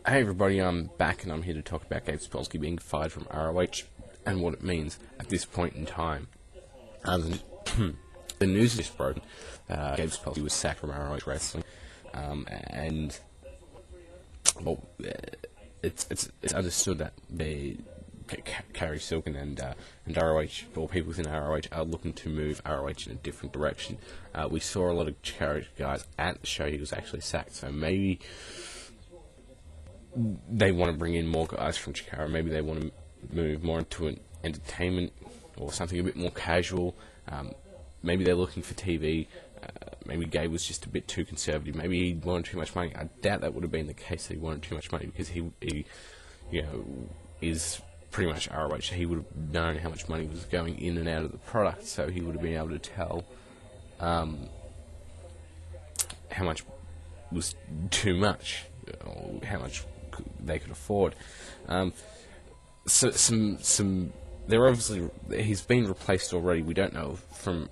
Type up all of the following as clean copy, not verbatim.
Hey everybody, I'm back and I'm here to talk about Gabe being fired from ROH and what it means at this point in time. The news is broken. Gabe was sacked from ROH Wrestling, and well, it's understood that Carrie Silken and ROH, or people within ROH, are looking to move ROH in a different direction. We saw a lot of Carrie guys at the show. He was actually sacked, so maybe they want to bring in more guys from Chikara. Maybe they want to move more into an entertainment or something a bit more casual. Maybe they're looking for TV. Maybe Gabe was just a bit too conservative. Maybe he wanted too much money. I doubt that would have been the case, that he wanted too much money, because he is pretty much ROH. He would have known how much money was going in and out of the product, so he would have been able to tell how much was too much, or how much they could afford. So they're obviously, he's been replaced already. We don't know from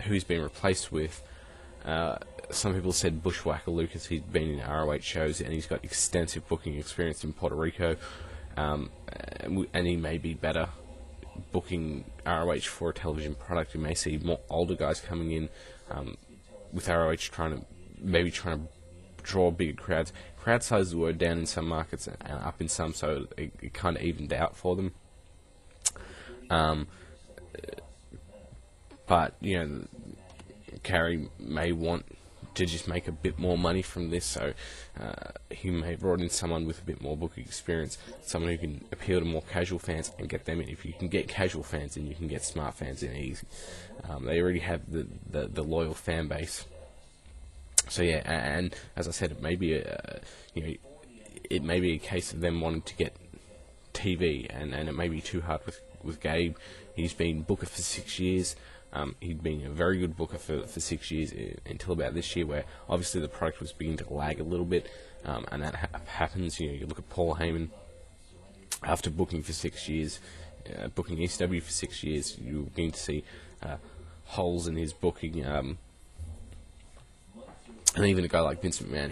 who he's been replaced with. Some people said Bushwhacker Lucas. He's been in ROH shows and he's got extensive booking experience in Puerto Rico, and he may be better booking ROH for a television product. You may see more older guys coming in with ROH trying to draw bigger crowds. Crowd sizes were down in some markets and up in some, so it kind of evened out for them. But Carrie may want to just make a bit more money from this, so he may have brought in someone with a bit more booking experience, someone who can appeal to more casual fans and get them in. If you can get casual fans in, you can get smart fans in easy. They already have the loyal fan base. So yeah, and as I said, it may be a case of them wanting to get TV, and it may be too hard with Gabe. He's been booker for 6 years. He'd been a very good booker for 6 years until about this year, where obviously the product was beginning to lag a little bit, and that happens. You look at Paul Heyman, after booking for 6 years, booking ECW for 6 years, you're beginning to see holes in his booking. And even a guy like Vince McMahon,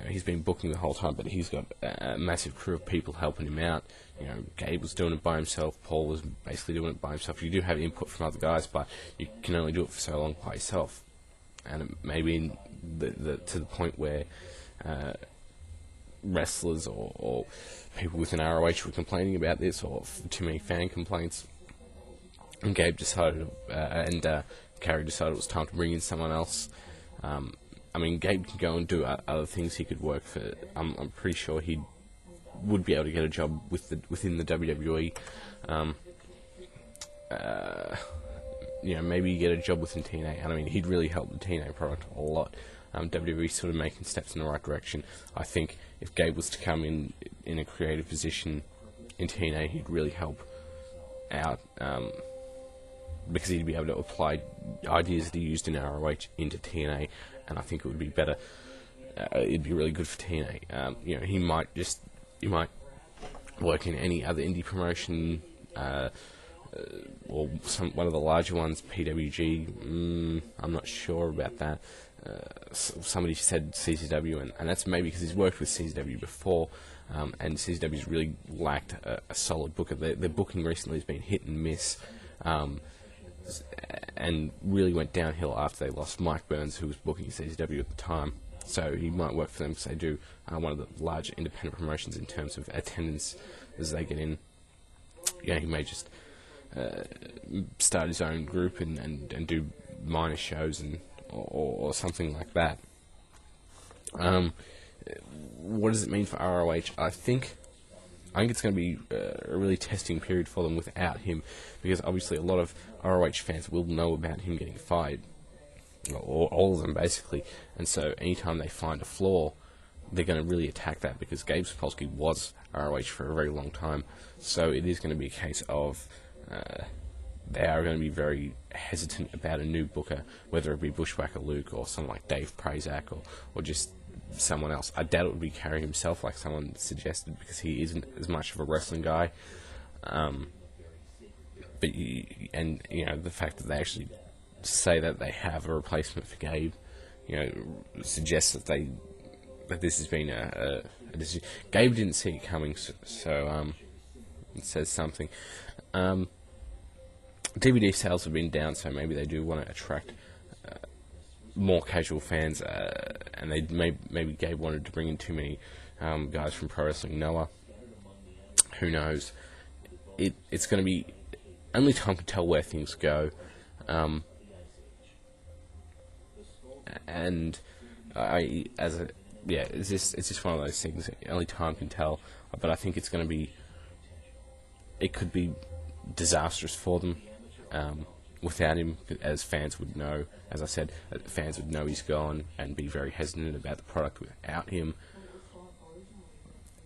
he's been booking the whole time, but he's got a massive crew of people helping him out. Gabe was doing it by himself. Paul was basically doing it by himself. You do have input from other guys, but you can only do it for so long by yourself. And it may be to the point where wrestlers or people within ROH were complaining about this, or too many fan complaints. And Gabe decided, Carrie decided it was time to bring in someone else. Gabe can go and do other things. He could work for. I'm pretty sure he would be able to get a job within the WWE. Maybe get a job within TNA. And he'd really help the TNA product a lot. WWE sort of making steps in the right direction. I think if Gabe was to come in a creative position in TNA, he'd really help out. Because he'd be able to apply ideas that he used in ROH into TNA, and I think it would be better. It'd be really good for TNA. He might work in any other indie promotion, or one of the larger ones, PWG. I'm not sure about that. Somebody said CZW, and that's maybe because he's worked with CZW before, and CZW's really lacked a solid booker. Their booking recently has been hit and miss. And really went downhill after they lost Mike Burns, who was booking CZW at the time. So he might work for them because they do one of the large independent promotions in terms of attendance as they get in. He may just start his own group and do minor shows or something like that. What does it mean for ROH? I think it's going to be a really testing period for them without him, because obviously a lot of ROH fans will know about him getting fired, or all of them basically, and so anytime they find a flaw, they're going to really attack that, because Gabe Sapolsky was ROH for a very long time, so it is going to be a case of they are going to be very hesitant about a new booker, whether it be Bushwhacker Luke or someone like Dave Prazak or just someone else. I doubt it would be Carrie himself, like someone suggested, because he isn't as much of a wrestling guy. But the fact that they actually say that they have a replacement for Gabe, suggests that they that this has been a decision. Gabe didn't see it coming, so it says something. DVD sales have been down, so maybe they do want to attract more casual fans, and they maybe Gabe wanted to bring in too many guys from Pro Wrestling Noah. Who knows? It's going to be only time can tell where things go, and it's just one of those things. Only time can tell, but I think it's going to be. It could be disastrous for them. Without him, as fans would know, as I said, fans would know he's gone and be very hesitant about the product without him.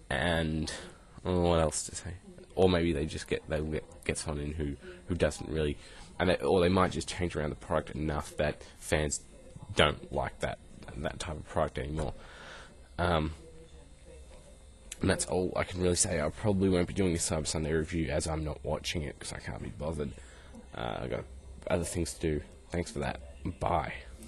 And what else to say? Or maybe they'll get someone in who doesn't really, or they might just change around the product enough that fans don't like that type of product anymore. And that's all I can really say. I probably won't be doing a Cyber Sunday review as I'm not watching it because I can't be bothered. I've got other things to do. Thanks for that. Bye.